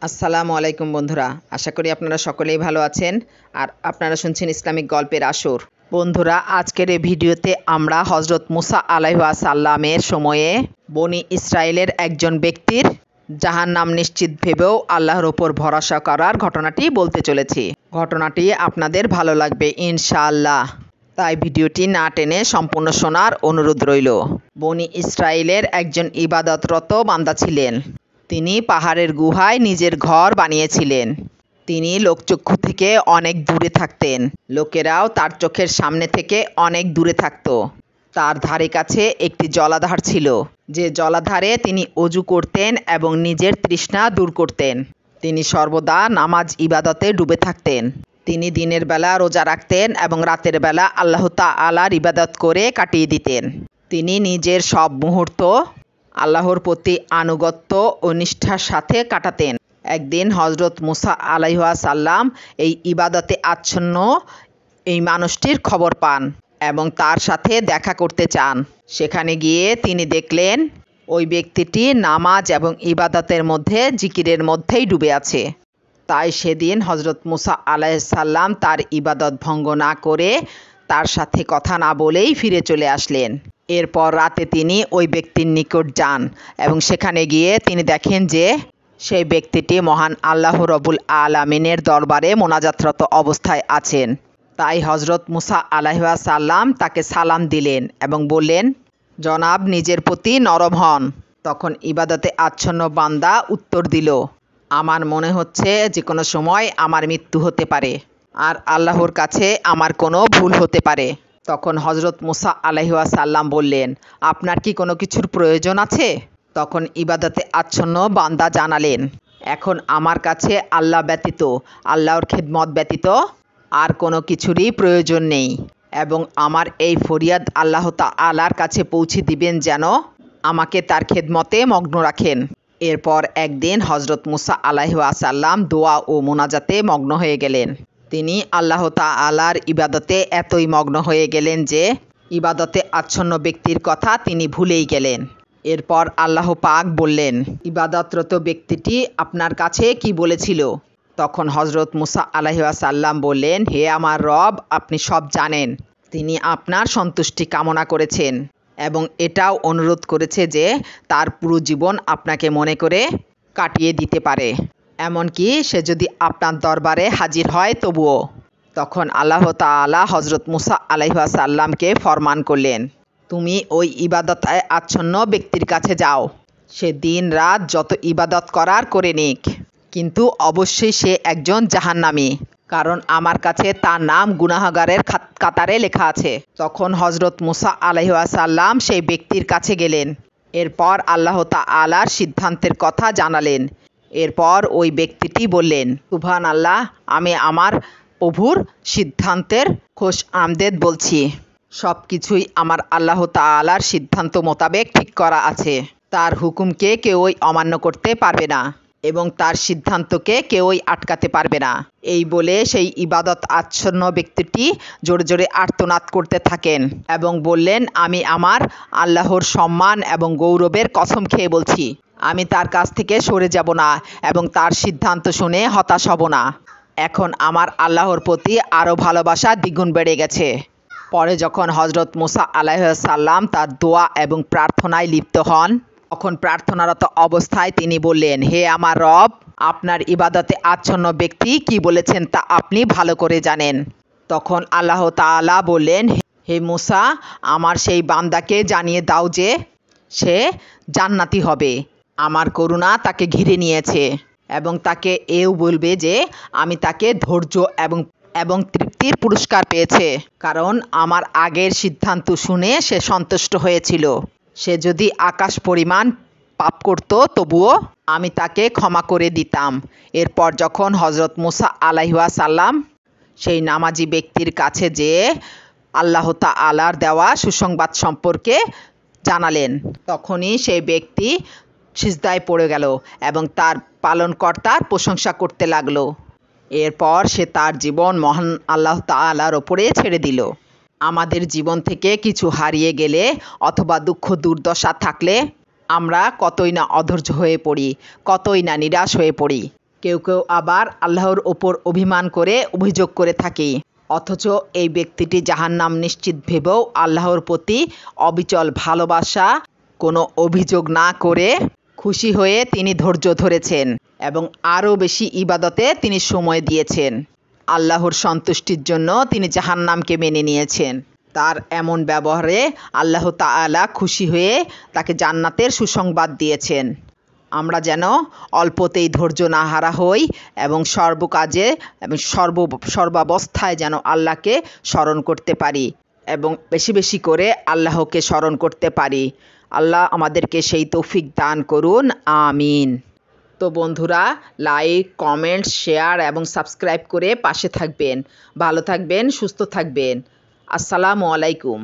আসসালামু আলাইকুম বন্ধুরা, আশা করি আপনারা সকলেই ভালো আছেন আর আপনারা শুনছেন ইসলামিক গল্পের আসর। বন্ধুরা, আজকের এই ভিডিওতে আমরা হজরত মুসা আলাইহিস সালামের সময়ে বনি ইসরায়েলের একজন ব্যক্তির জাহান্নাম নিশ্চিত ভেবেও আল্লাহর ওপর ভরসা করার ঘটনাটি বলতে চলেছি। ঘটনাটি আপনাদের ভালো লাগবে ইনশাআল্লাহ, তাই ভিডিওটি না টেনে সম্পূর্ণ শোনার অনুরোধ রইল। বনি ইসরায়েলের একজন ইবাদতরত বান্দা ছিলেন। তিনি পাহাড়ের গুহায় নিজের ঘর বানিয়েছিলেন। তিনি লোকচক্ষু থেকে অনেক দূরে থাকতেন। লোকেরাও তার চোখের সামনে থেকে অনেক দূরে থাকত। তার ধারে কাছে একটি জলাধার ছিল, যে জলাধারে তিনি অজু করতেন এবং নিজের তৃষ্ণা দূর করতেন। তিনি সর্বদা নামাজ ইবাদতে ডুবে থাকতেন। তিনি দিনের বেলা রোজা রাখতেন এবং রাতের বেলা আল্লাহ তাআলার ইবাদত করে কাটিয়ে দিতেন। তিনি নিজের সব মুহূর্ত আল্লাহর প্রতি আনুগত্য ও নিষ্ঠার সাথে কাটাতেন। একদিন হজরত মুসা আলাইহিস সালাম এই ইবাদতে আচ্ছন্ন এই মানুষটির খবর পান এবং তার সাথে দেখা করতে চান। সেখানে গিয়ে তিনি দেখলেন ওই ব্যক্তিটি নামাজ এবং ইবাদতের মধ্যে জিকিরের মধ্যেই ডুবে আছে। তাই সেদিন হজরত মুসা আলাইহিস সালাম তার ইবাদত ভঙ্গ না করে তার সাথে কথা না বলেই ফিরে চলে আসলেন। এরপর রাতে তিনি ওই ব্যক্তির নিকট যান এবং সেখানে গিয়ে তিনি দেখেন যে সেই ব্যক্তিটি মহান আল্লাহ রব্বুল আলামিনের দরবারে মোনাজাতরত অবস্থায় আছেন। তাই হজরত মুসা আলাইহিস সালাম তাকে সালাম দিলেন এবং বললেন, জনাব, নিজের প্রতি নরম হন। তখন ইবাদতে আচ্ছন্ন বান্দা উত্তর দিল, আমার মনে হচ্ছে যে কোনো সময় আমার মৃত্যু হতে পারে আর আল্লাহর কাছে আমার কোনো ভুল হতে পারে। তখন হজরত মুসা আলাইহিস সালাম বললেন, আপনার কি কোনো কিছুর প্রয়োজন আছে? তখন ইবাদতে আচ্ছন্ন বান্দা জানালেন, এখন আমার কাছে আল্লাহ ব্যতীত, আল্লাহর খেদমত ব্যতীত আর কোনো কিছুরই প্রয়োজন নেই এবং আমার এই ফরিয়াদ আল্লাহ তাআলার কাছে পৌঁছে দিবেন যেন আমাকে তার খেদমতে মগ্ন রাখেন। এরপর একদিন হজরত মুসা আলাইহিস সালাম দোয়া ও মোনাজাতে মগ্ন হয়ে গেলেন। তিনি আল্লাহ তাআলার ইবাদতে এতই মগ্ন হয়ে গেলেন যে ইবাদতে আচ্ছন্ন ব্যক্তির কথা তিনি ভুলেই গেলেন। এরপর আল্লাহ পাক বললেন, ইবাদতরত ব্যক্তিটি আপনার কাছে কি বলেছিল? তখন হজরত মুসা আলাইহিস সালাম বললেন, হে আমার রব, আপনি সব জানেন। তিনি আপনার সন্তুষ্টি কামনা করেছেন এবং এটাও অনুরোধ করেছে যে তার পুরো জীবন আপনাকে মনে করে কাটিয়ে দিতে পারে, এমনকি সে যদি আপনার দরবারে হাজির হয় তবুও। তখন আল্লাহ তাআলা হজরত মুসা আলাইহিস সালামকে ফরমান করলেন, তুমি ওই ইবাদতে আচ্ছন্ন ব্যক্তির কাছে যাও। সে দিন রাত যত ইবাদত করার করে নিক, কিন্তু অবশ্যই সে একজন জাহান্নামী, কারণ আমার কাছে তার নাম গুনাহগারের কাতারে লেখা আছে। তখন হজরত মুসা আলাইহিস সালাম সেই ব্যক্তির কাছে গেলেন। এরপর আল্লাহ তাআলার সিদ্ধান্তের কথা জানালেন। এরপর ওই ব্যক্তিটি বললেন, সুবহানাল্লাহ, আমি আমার প্রভুর সিদ্ধান্তের খোশ আমদেদ বলছি। সব কিছুই আমার আল্লাহ তাআলার সিদ্ধান্ত মোতাবেক ঠিক করা আছে। তার হুকুমকে কেউই অমান্য করতে পারবে না এবং তার সিদ্ধান্তকে কেউই আটকাতে পারবে না। এই বলে সেই ইবাদত আচ্ছন্ন ব্যক্তিটি জোরে জোরে আর্তনাদ করতে থাকেন এবং বললেন, আমি আমার আল্লাহর সম্মান এবং গৌরবের কসম খেয়ে বলছি, আমি তার কাছ থেকে সরে যাব না এবং তার সিদ্ধান্ত শুনে হতাশ হব না। এখন আমার আল্লাহর প্রতি আরও ভালোবাসা দ্বিগুণ বেড়ে গেছে। পরে যখন হজরত মুসা আলাইহিস সালাম তার দোয়া এবং প্রার্থনায় লিপ্ত হন, তখন প্রার্থনারত অবস্থায় তিনি বললেন, হে আমার রব, আপনার ইবাদতে আচ্ছন্ন ব্যক্তি কি বলেছেন তা আপনি ভালো করে জানেন। তখন আল্লাহ তাআলা বললেন, হে মুসা, আমার সেই বান্দাকে জানিয়ে দাও যে সে জান্নাতি হবে। আমার করুণা তাকে ঘিরে নিয়েছে এবং তাকে এও বলবে যে আমি তাকে ধৈর্য এবং তৃপ্তির পুরস্কার পেয়েছে, কারণ আমার আগের সিদ্ধান্ত শুনে সে সন্তুষ্ট হয়েছিল। সে যদি আকাশ পরিমাণ পাপ করত তবুও আমি তাকে ক্ষমা করে দিতাম। এরপর যখন হজরত মুসা আলাইহিস সালাম সেই নামাজি ব্যক্তির কাছে যেয়ে আল্লাহ তাআলার দেওয়া সুসংবাদ সম্পর্কে জানালেন, তখনই সেই ব্যক্তি সিজদায় পড়ে গেল এবং তার পালনকর্তার প্রশংসা করতে লাগলো। এরপর সে তার জীবন মহান আল্লাহ তাআলার ওপরে ছেড়ে দিল। আমাদের জীবন থেকে কিছু হারিয়ে গেলে অথবা দুঃখ দুর্দশা থাকলে আমরা কতই না অধৈর্য হয়ে পড়ি, কতই না নিরাশ হয়ে পড়ি। কেউ কেউ আবার আল্লাহর ওপর অভিমান করে অভিযোগ করে থাকে, অথচ এই ব্যক্তিটি জাহান্নাম নিশ্চিত ভেবেও আল্লাহর প্রতি অবিচল ভালোবাসা, কোনো অভিযোগ না করে খুশি হয়ে তিনি ধৈর্য ধরেছেন এবং আরও বেশি ইবাদতে তিনি সময় দিয়েছেন। আল্লাহর সন্তুষ্টির জন্য তিনি জাহান্নামকে মেনে নিয়েছেন। তার এমন ব্যবহারে আল্লাহ তাআলা খুশি হয়ে তাকে জান্নাতের সুসংবাদ দিয়েছেন। আমরা যেন অল্পতেই ধৈর্য না হারা হই এবং সর্বকাজে এবং সর্বাবস্থায় যেন আল্লাহকে স্মরণ করতে পারি এবং বেশি বেশি করে আল্লাহকে স্মরণ করতে পারি। আল্লাহ আমাদেরকে সেই তৌফিক দান করুন, আমিন। তো বন্ধুরা, লাইক, কমেন্ট, শেয়ার এবং সাবস্ক্রাইব করে পাশে থাকবেন। ভালো থাকবেন, সুস্থ থাকবেন। আসসালামু আলাইকুম।